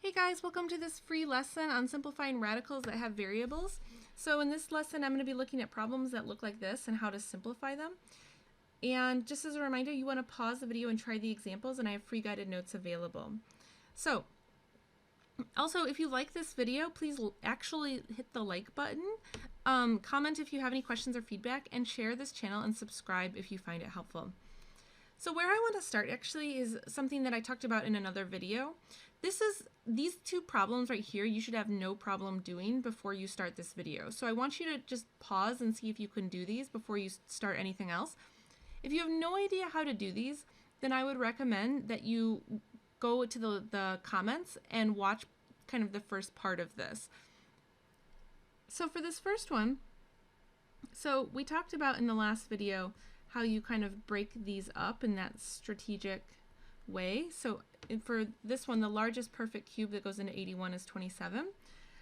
Hey guys, welcome to this free lesson on simplifying radicals that have variables. So in this lesson, I'm going to be looking at problems that look like this and how to simplify them. And just as a reminder, you want to pause the video and try the examples, and I have free guided notes available. So also, if you like this video, please actually hit the like button, comment if you have any questions or feedback, and share this channel and subscribe if you find it helpful. So where I want to start actually is something that I talked about in another video. These two problems right here you should have no problem doing before you start this video. So I want you to just pause and see if you can do these before you start anything else. If you have no idea how to do these, then I would recommend that you go to the comments and watch kind of the first part of this. So for this first one, so we talked about in the last video how you kind of break these up in that strategic way. So for this one, the largest perfect cube that goes into 81 is 27.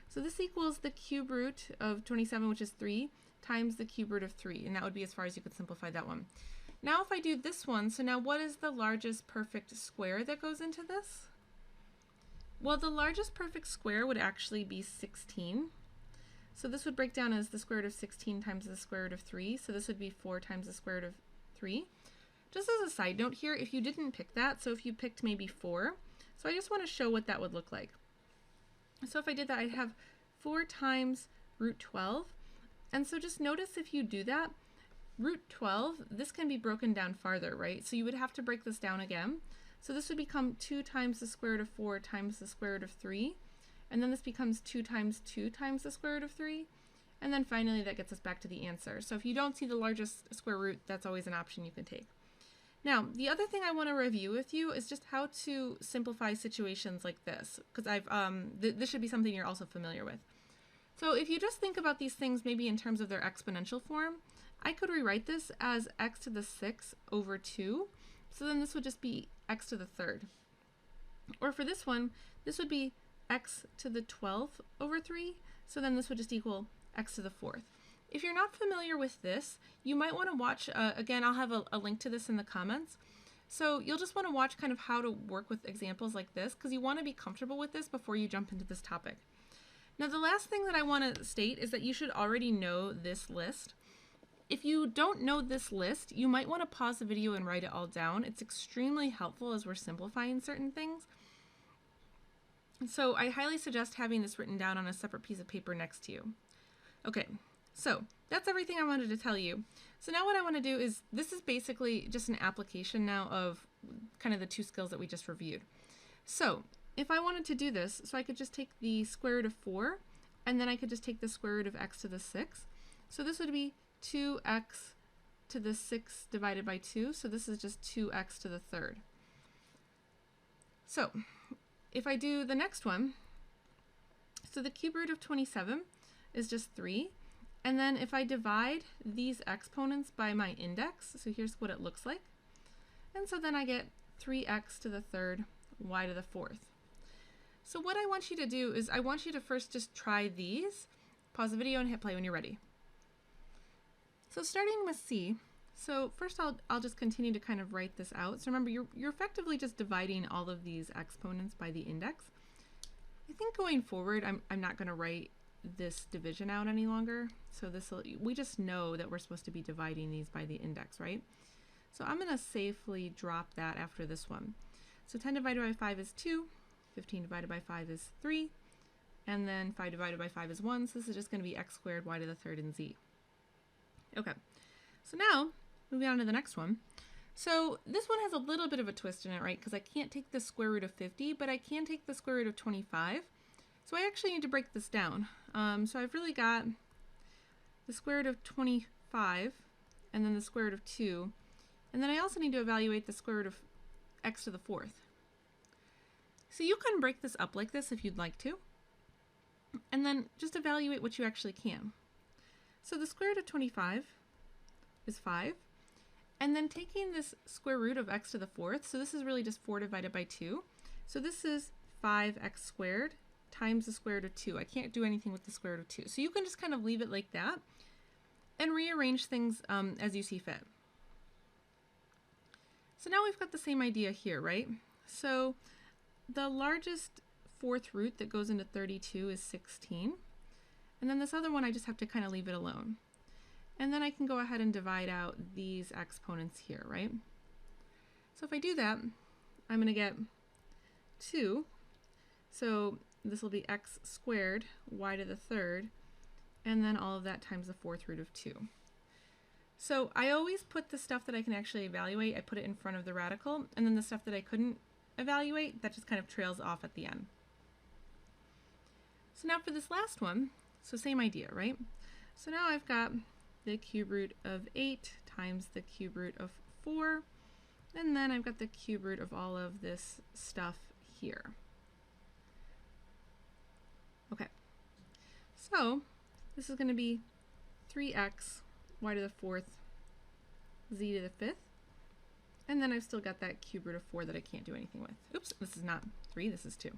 So this equals the cube root of 27, which is 3, times the cube root of 3. And that would be as far as you could simplify that one. Now if I do this one, so now what is the largest perfect square that goes into this? Well, the largest perfect square would actually be 16. So this would break down as the square root of 16 times the square root of 3. So this would be 4 times the square root of 3. Just as a side note here, if you didn't pick that, so if you picked maybe 4, so I just want to show what that would look like. So if I did that, I'd have 4 times root 12. And so just notice if you do that, root 12, this can be broken down farther, right? So you would have to break this down again. So this would become 2 times the square root of 4 times the square root of 3. And then this becomes 2 times 2 times the square root of 3. And then finally that gets us back to the answer. So if you don't see the largest square root, that's always an option you can take. Now, the other thing I want to review with you is just how to simplify situations like this, because this should be something you're also familiar with. So if you just think about these things maybe in terms of their exponential form, I could rewrite this as x to the 6 over 2. So then this would just be x to the 3rd. Or for this one, this would be x to the 12th over 3. So then this would just equal x to the 4th. If you're not familiar with this, you might want to watch, again, I'll have a link to this in the comments. So you'll just want to watch kind of how to work with examples like this, because you want to be comfortable with this before you jump into this topic. Now the last thing that I want to state is that you should already know this list. If you don't know this list, you might want to pause the video and write it all down. It's extremely helpful as we're simplifying certain things. So I highly suggest having this written down on a separate piece of paper next to you. Okay, so that's everything I wanted to tell you. So now what I want to do is, this is basically just an application now of kind of the two skills that we just reviewed. So if I wanted to do this, so I could just take the square root of 4, and then I could just take the square root of x to the 6. So this would be 2x to the 6 divided by 2. So this is just 2x to the 3rd. So if I do the next one, so the cube root of 27 is just 3. And then if I divide these exponents by my index, so here's what it looks like. And so then I get 3x to the 3rd, y to the 4th. So what I want you to do is I want you to first just try these. Pause the video and hit play when you're ready. So starting with C, so first I'll just continue to kind of write this out. So remember, you're effectively just dividing all of these exponents by the index. I think going forward, I'm not going to write this division out any longer. So we just know that we're supposed to be dividing these by the index, right? So I'm going to safely drop that after this one. So 10 divided by 5 is 2, 15 divided by 5 is 3, and then 5 divided by 5 is 1. So this is just going to be x squared y to the 3rd and z. Okay, so now moving on to the next one. So this one has a little bit of a twist in it, right? Because I can't take the square root of 50, but I can take the square root of 25. So I actually need to break this down. So I've really got the square root of 25, and then the square root of 2, and then I also need to evaluate the square root of x to the 4th. So you can break this up like this if you'd like to, and then just evaluate what you actually can. So the square root of 25 is 5, and then taking this square root of x to the 4th, so this is really just 4 divided by 2, so this is 5x squared times the square root of 2. I can't do anything with the square root of 2. So you can just kind of leave it like that and rearrange things as you see fit. So now we've got the same idea here, right? So the largest fourth root that goes into 32 is 16. And then this other one, I just have to kind of leave it alone. And then I can go ahead and divide out these exponents here, right? So if I do that, I'm going to get 2. So this will be x squared y to the third, and then all of that times the fourth root of 2. So I always put the stuff that I can actually evaluate, I put it in front of the radical, and then the stuff that I couldn't evaluate, that just kind of trails off at the end. So now for this last one, so same idea, right? So now I've got the cube root of 8 times the cube root of 4, and then I've got the cube root of all of this stuff here. Okay, so this is going to be 3x y to the fourth z to the fifth, and then I've still got that cube root of 4 that I can't do anything with. Oops, this is not 3, this is 2.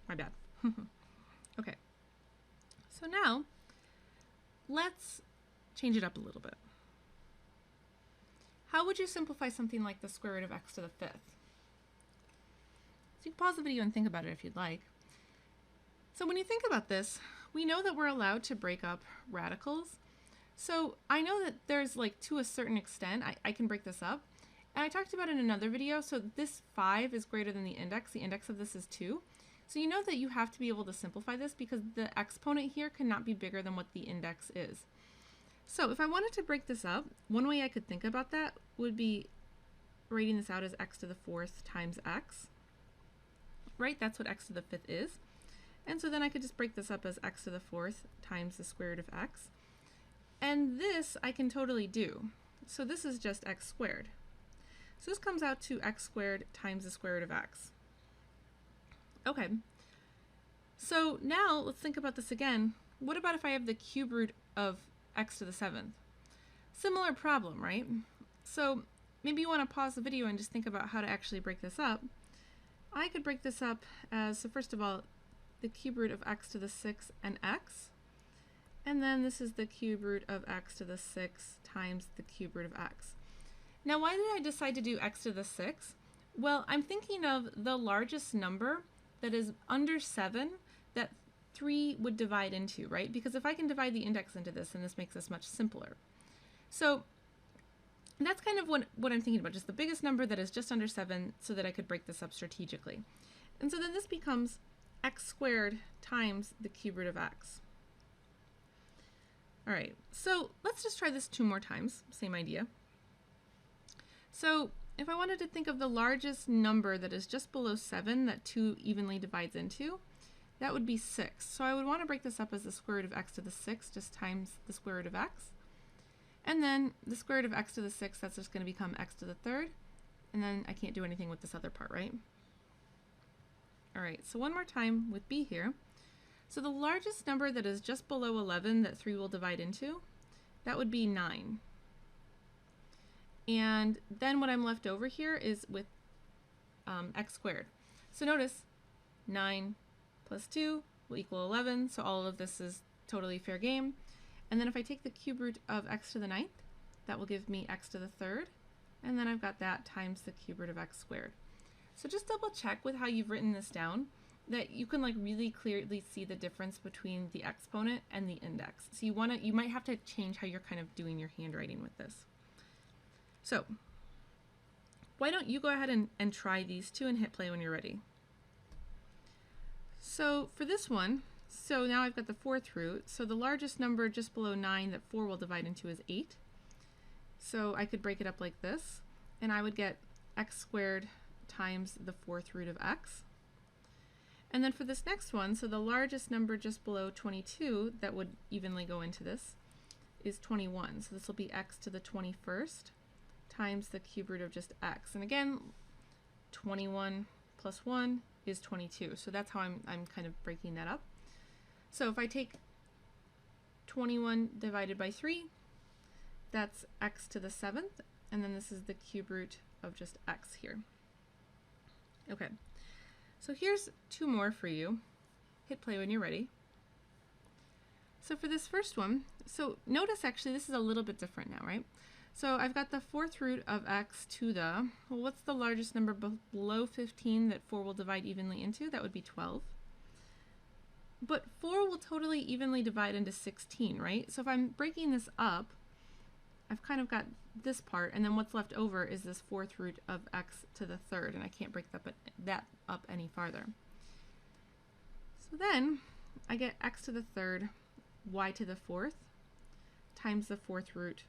My bad. Okay, so now let's change it up a little bit. How would you simplify something like the square root of x to the fifth? So you can pause the video and think about it if you'd like. So when you think about this, we know that we're allowed to break up radicals. So I know that there's, like, to a certain extent, I can break this up. And I talked about it in another video, so this 5 is greater than the index. The index of this is 2. So you know that you have to be able to simplify this because the exponent here cannot be bigger than what the index is. So if I wanted to break this up, one way I could think about that would be writing this out as x to the fourth times x. Right? That's what x to the fifth is. And so then I could just break this up as x to the fourth times the square root of x. And this I can totally do. So this is just x squared. So this comes out to x squared times the square root of x. Okay. So now let's think about this again. What about if I have the cube root of x to the seventh? Similar problem, right? So maybe you want to pause the video and just think about how to actually break this up. I could break this up as, so first of all, the cube root of x to the 6 and x. And then this is the cube root of x to the 6 times the cube root of x. Now why did I decide to do x to the 6? Well, I'm thinking of the largest number that is under 7 that 3 would divide into, right? Because if I can divide the index into this, then this makes this much simpler. So that's kind of what I'm thinking about, just the biggest number that is just under 7 so that I could break this up strategically. And so then this becomes x squared times the cube root of x. All right, so let's just try this 2 more times, same idea. So if I wanted to think of the largest number that is just below 7 that 2 evenly divides into, that would be 6. So I would want to break this up as the square root of x to the 6 just times the square root of x. And then the square root of x to the 6, that's just going to become x to the third. And then I can't do anything with this other part, right? All right, so one more time with b here. So the largest number that is just below 11 that 3 will divide into, that would be 9. And then what I'm left over here is with x squared. So notice 9 plus 2 will equal 11, so all of this is totally fair game. And then if I take the cube root of x to the 9th, that will give me x to the third, and then I've got that times the cube root of x squared. So just double check with how you've written this down that you can, like, really clearly see the difference between the exponent and the index. So you might have to change how you're kind of doing your handwriting with this. So why don't you go ahead and try these 2 and hit play when you're ready. So for this one, so now I've got the fourth root. So the largest number just below 9 that 4 will divide into is 8. So I could break it up like this, and I would get x squared times the fourth root of x. And then for this next one, so the largest number just below 22 that would evenly go into this is 21. So this will be x to the 21st times the cube root of just x. And again, 21 plus 1 is 22. So that's how I'm kind of breaking that up. So if I take 21 divided by 3, that's x to the 7th, and then this is the cube root of just x here. Okay, so here's 2 more for you. Hit play when you're ready. So for this first one, so notice actually this is a little bit different now, right? So I've got the fourth root of x to the, well, what's the largest number below 15 that 4 will divide evenly into? That would be 12. But 4 will totally evenly divide into 16, right? So if I'm breaking this up, I've kind of got this part, and then what's left over is this fourth root of x to the third, and I can't break that up any farther. So then I get x to the third, y to the fourth, times the fourth root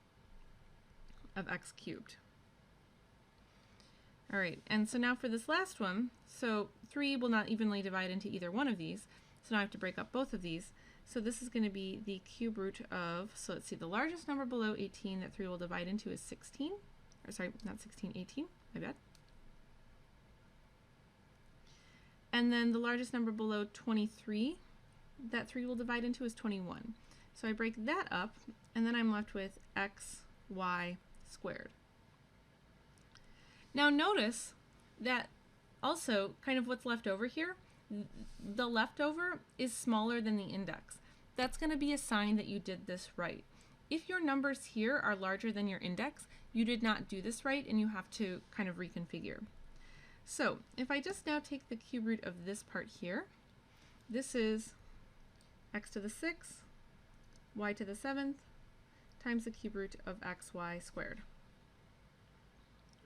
of x cubed. All right, and so now for this last one, so 3 will not evenly divide into either one of these, so now I have to break up both of these. So this is going to be the cube root of, so let's see, the largest number below 18 that 3 will divide into is 16, or sorry, not 16, 18, my bad. And then the largest number below 23 that 3 will divide into is 21. So I break that up, and then I'm left with xy squared. Now notice that also kind of what's left over here, the leftover is smaller than the index. That's going to be a sign that you did this right. If your numbers here are larger than your index, you did not do this right and you have to kind of reconfigure. So if I just now take the cube root of this part here, this is x to the 6th, y to the 7th, times the cube root of xy squared.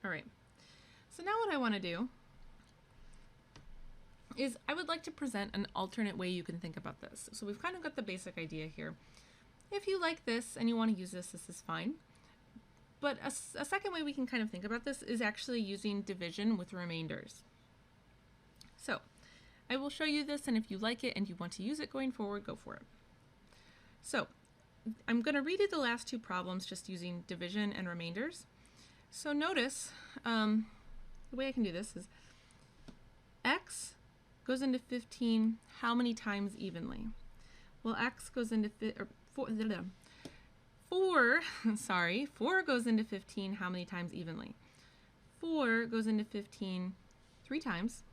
All right, so now what I want to do is I would like to present an alternate way you can think about this. So we've kind of got the basic idea here. If you like this and you want to use this, this is fine. But a second way we can kind of think about this is actually using division with remainders. So I will show you this, and if you like it and you want to use it going forward, go for it. So I'm going to redo the last two problems just using division and remainders. So notice the way I can do this is x goes into 15 how many times evenly? Well, x goes into 4 goes into 15 how many times evenly? 4 goes into 15 3 times,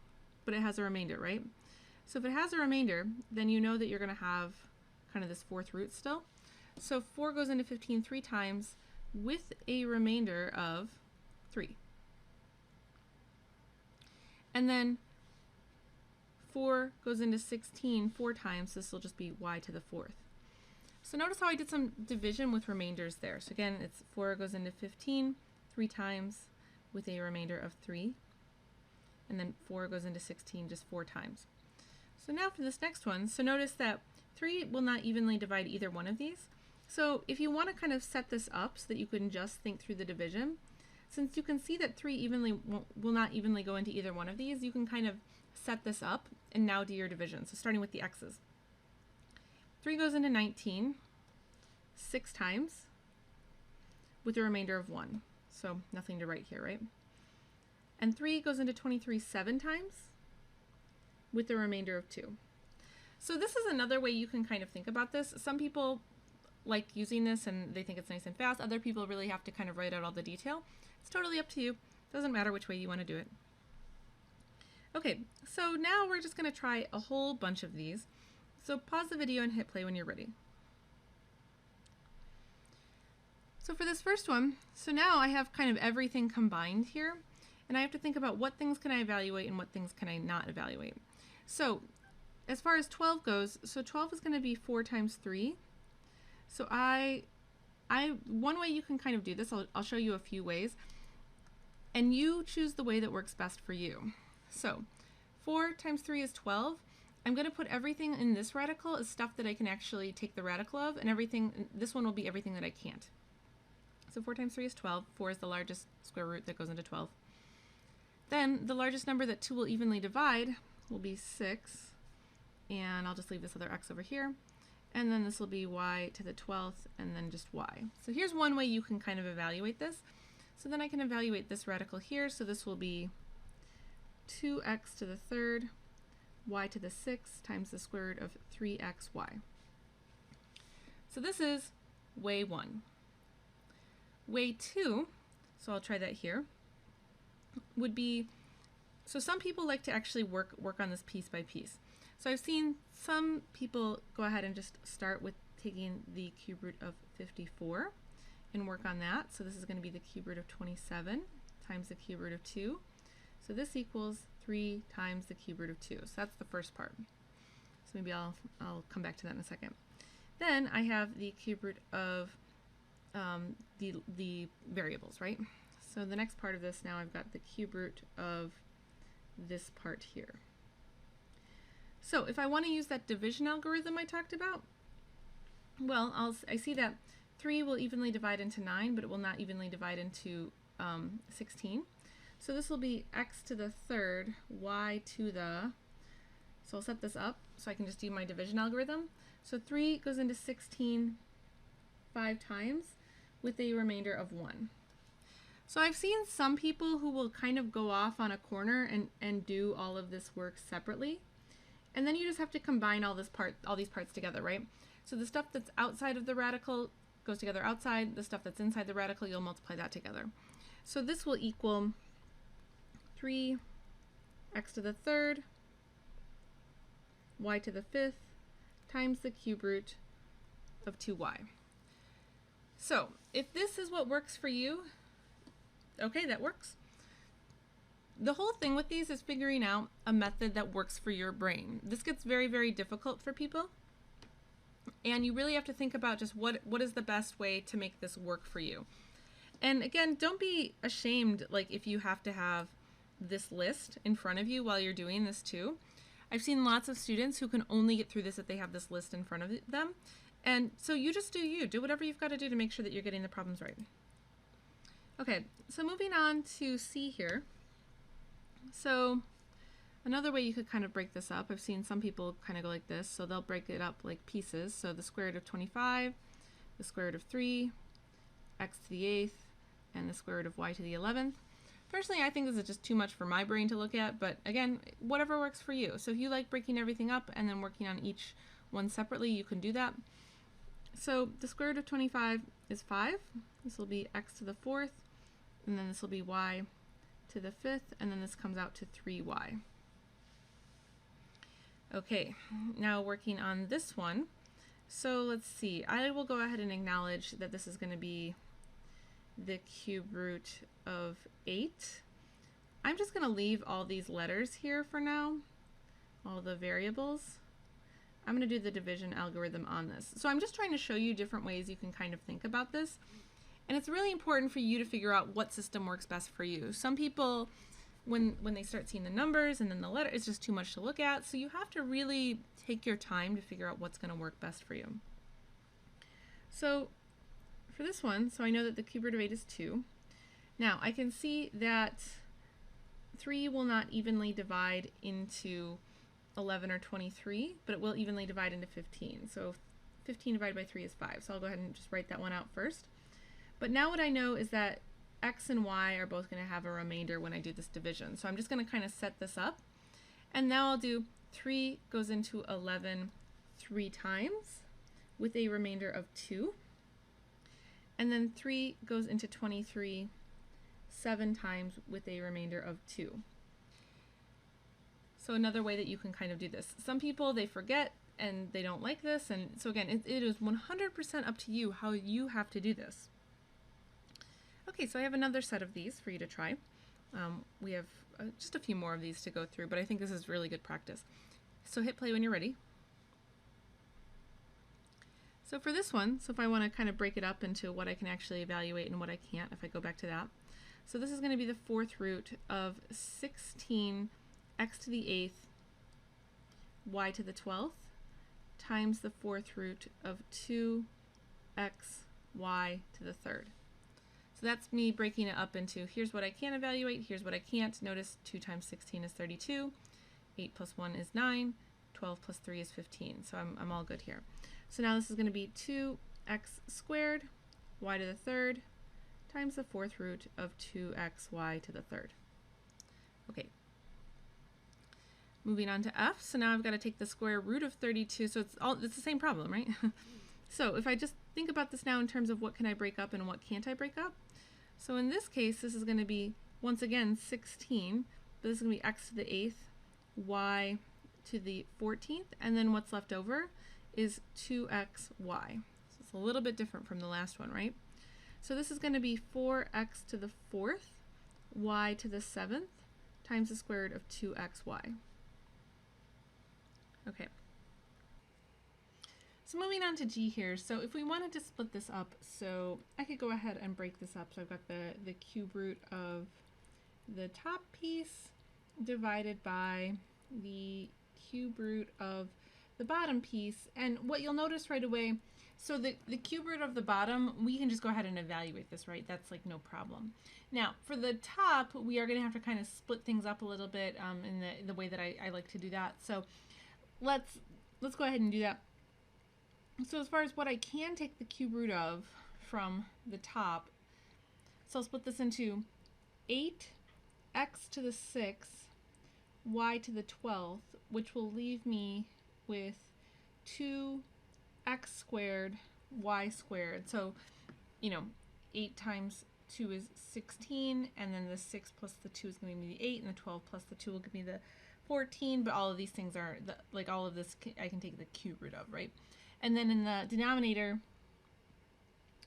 but it has a remainder, right? So if it has a remainder, then you know that you're going to have kind of this fourth root still. So 4 goes into 15 3 times with a remainder of 3. And then 4 goes into 16 4 times. This will just be y to the 4th. So notice how I did some division with remainders there. So again, it's 4 goes into 15 3 times with a remainder of 3. And then 4 goes into 16 just 4 times. So now for this next one, so notice that 3 will not evenly divide either one of these. So if you want to kind of set this up so that you can just think through the division, since you can see that 3 will not evenly go into either one of these, you can kind of set this up and now do your division. So starting with the x's. 3 goes into 19 6 times with a remainder of 1. So nothing to write here, right? And 3 goes into 23 7 times with a remainder of 2. So this is another way you can kind of think about this. Some people like using this and they think it's nice and fast. Other people really have to kind of write out all the detail. It's totally up to you. Doesn't matter which way you want to do it. Okay, so now we're just going to try a whole bunch of these. So pause the video and hit play when you're ready. So for this first one, so now I have kind of everything combined here, and I have to think about what things can I evaluate and what things can I not evaluate. So as far as 12 goes, so 12 is going to be 4 times 3. So one way you can kind of do this, I'll show you a few ways, and you choose the way that works best for you. So 4 times 3 is 12. I'm going to put everything in this radical as stuff that I can actually take the radical of, and this one will be everything that I can't. So 4 times 3 is 12. 4 is the largest square root that goes into 12. Then the largest number that 2 will evenly divide will be 6, and I'll just leave this other x over here. And then this will be y to the 12th, and then just y. So here's one way you can kind of evaluate this. So then I can evaluate this radical here. So this will be 2x to the 3rd, y to the 6th times the square root of 3xy. So this is way 1. Way 2, so I'll try that here, would be, so some people like to actually work on this piece by piece. So I've seen some people go ahead and just start with taking the cube root of 54 and work on that. So this is going to be the cube root of 27 times the cube root of 2. So this equals 3 times the cube root of 2. So that's the first part. So maybe I'll come back to that in a second. Then I have the cube root of the variables, right? So the next part of this, now I've got the cube root of this part here. So if I want to use that division algorithm I talked about, well, I see that 3 will evenly divide into 9, but it will not evenly divide into 16. So this will be x to the third, y to the, so I'll set this up so I can just do my division algorithm. So 3 goes into 16 5 times with a remainder of 1. So I've seen some people who will kind of go off on a corner and do all of this work separately. And then you just have to combine all these parts together, right? So the stuff that's outside of the radical goes together outside. The stuff that's inside the radical, you'll multiply that together. So this will equal 3 x to the third, y to the fifth, times the cube root of 2y. So if this is what works for you, okay, that works. The whole thing with these is figuring out a method that works for your brain. This gets very, very difficult for people, and you really have to think about just what is the best way to make this work for you. And again, don't be ashamed like if you have to have this list in front of you while you're doing this too. I've seen lots of students who can only get through this if they have this list in front of them. And so you just do whatever you've got to do to make sure that you're getting the problems right. Okay, so moving on to C here. So another way you could kind of break this up, I've seen some people kind of go like this, so they'll break it up like pieces. So the square root of 25, the square root of 3, x to the 8th, and the square root of y to the 11th. Personally, I think this is just too much for my brain to look at, but again, whatever works for you. So if you like breaking everything up and then working on each one separately, you can do that. So the square root of 25 is 5. This will be x to the 4th, and then this will be y to the 5th, and then this comes out to 3y. Okay, now working on this one. So let's see, I will go ahead and acknowledge that this is going to be the cube root of 8. I'm just going to leave all these letters here for now, all the variables. I'm going to do the division algorithm on this. So I'm just trying to show you different ways you can kind of think about this. And it's really important for you to figure out what system works best for you. Some people, when they start seeing the numbers and then the letter, it's just too much to look at. So you have to really take your time to figure out what's going to work best for you. So for this one, so I know that the cube root of 8 is 2. Now I can see that 3 will not evenly divide into 11 or 23, but it will evenly divide into 15. So 15 divided by 3 is 5. So I'll go ahead and just write that one out first. But now what I know is that x and y are both going to have a remainder when I do this division. So I'm just going to kind of set this up. And now I'll do 3 goes into 11 3 times with a remainder of 2. And then 3 goes into 23 7 times with a remainder of 2. So another way that you can kind of do this. Some people, they forget and they don't like this. And so again, it is 100% up to you how you have to do this. Okay, so I have another set of these for you to try. We have just a few more of these to go through, but I think this is really good practice. So hit play when you're ready. So for this one, so if I want to kind of break it up into what I can actually evaluate and what I can't, if I go back to that. So this is going to be the 4th root of 16 x to the 8th, y to the 12th, times the 4th root of 2x, y to the 3rd. So that's me breaking it up into here's what I can evaluate, here's what I can't. Notice 2 times 16 is 32, 8 plus 1 is 9, 12 plus 3 is 15. So I'm all good here. So now this is going to be 2x squared, y to the 3rd, times the 4th root of 2xy to the 3rd. Okay. Moving on to f, so now I've got to take the square root of 32, so it's the same problem, right? So if I just think about this now in terms of what can I break up and what can't I break up. So in this case, this is going to be, once again, 16, but this is going to be x to the 8th, y to the 14th, and then what's left over is 2xy. So it's a little bit different from the last one, right? So this is going to be 4x to the 4th y to the 7th times the square root of 2xy. Okay. So moving on to g here. So if we wanted to split this up, so I could go ahead and break this up. So I've got the cube root of the top piece divided by the cube root of the bottom piece. And what you'll notice right away, so the cube root of the bottom, we can just go ahead and evaluate this, right? That's like no problem. Now for the top, we are going to have to kind of split things up a little bit in the way that I like to do that. So let's go ahead and do that. So as far as what I can take the cube root of from the top, so I'll split this into 8x to the 6th y to the 12th, which will leave me with 2x squared y squared. So, you know, 8 times 2 is 16, and then the 6 plus the 2 is going to give me the 8, and the 12 plus the 2 will give me the 14, but all of these things are, like all of this, I can take the cube root of, right? And then in the denominator,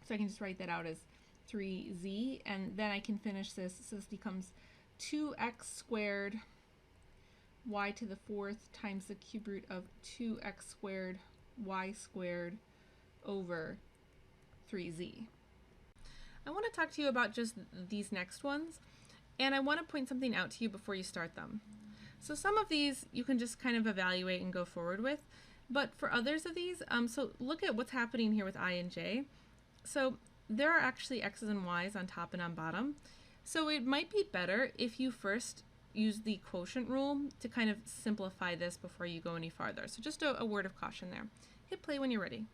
so I can just write that out as 3z, and then I can finish this, so this becomes 2x squared y to the 4th times the cube root of 2x squared y squared over 3z. I want to talk to you about just these next ones, and I want to point something out to you before you start them. So some of these you can just kind of evaluate and go forward with, but for others of these, so look at what's happening here with I and j. So there are actually x's and y's on top and on bottom, so it might be better if you first use the quotient rule to kind of simplify this before you go any farther. So just a word of caution there. Hit play when you're ready.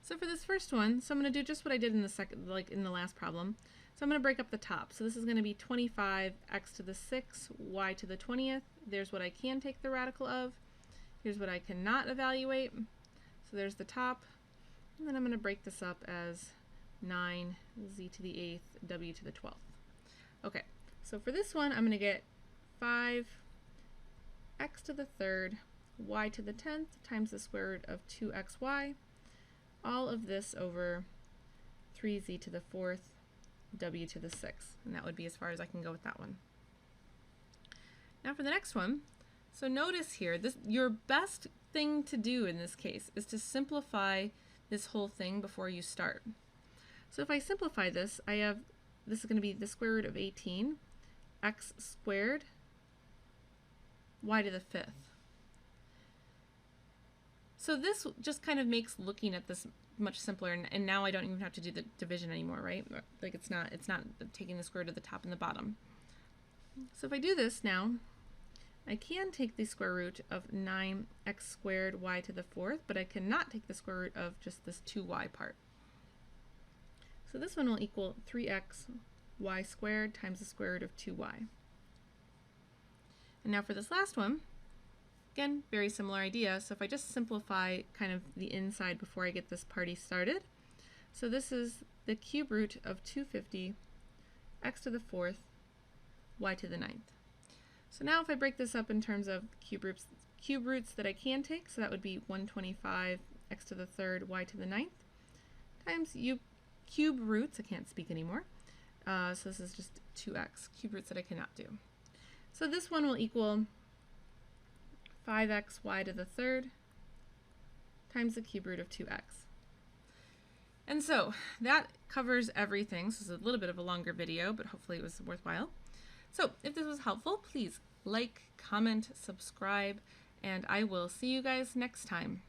So for this first one, so I'm going to do just what I did in the second, like in the last problem. So I'm going to break up the top. So this is going to be 25x to the 6th y to the 20th. There's what I can take the radical of. Here's what I cannot evaluate. So there's the top. And then I'm going to break this up as 9z to the 8th w to the 12th. Okay. So for this one, I'm going to get 5x to the 3rd y to the 10th times the square root of 2xy, all of this over 3z to the 4th w to the 6th. And that would be as far as I can go with that one. Now for the next one, so notice here, your best thing to do in this case is to simplify this whole thing before you start. So if I simplify this, I have, this is going to be the square root of 18, x squared y to the 5th. So this just kind of makes looking at this much simpler, and now I don't even have to do the division anymore, right? Like it's not taking the square root of the top and the bottom. So if I do this now, I can take the square root of 9x squared y to the 4th, but I cannot take the square root of just this 2y part. So this one will equal 3x y squared times the square root of 2y. And now for this last one, again, very similar idea. So if I just simplify kind of the inside before I get this party started. So this is the cube root of 250 x to the 4th y to the 9th. So now if I break this up in terms of cube roots that I can take, so that would be 125 x to the 3rd y to the 9th times cube roots, I can't speak anymore. So this is just 2x, cube roots that I cannot do. So this one will equal 5x y to the 3rd times the cube root of 2x. And so that covers everything. So this is a little bit of a longer video, but hopefully it was worthwhile. So if this was helpful, please like, comment, subscribe, and I will see you guys next time.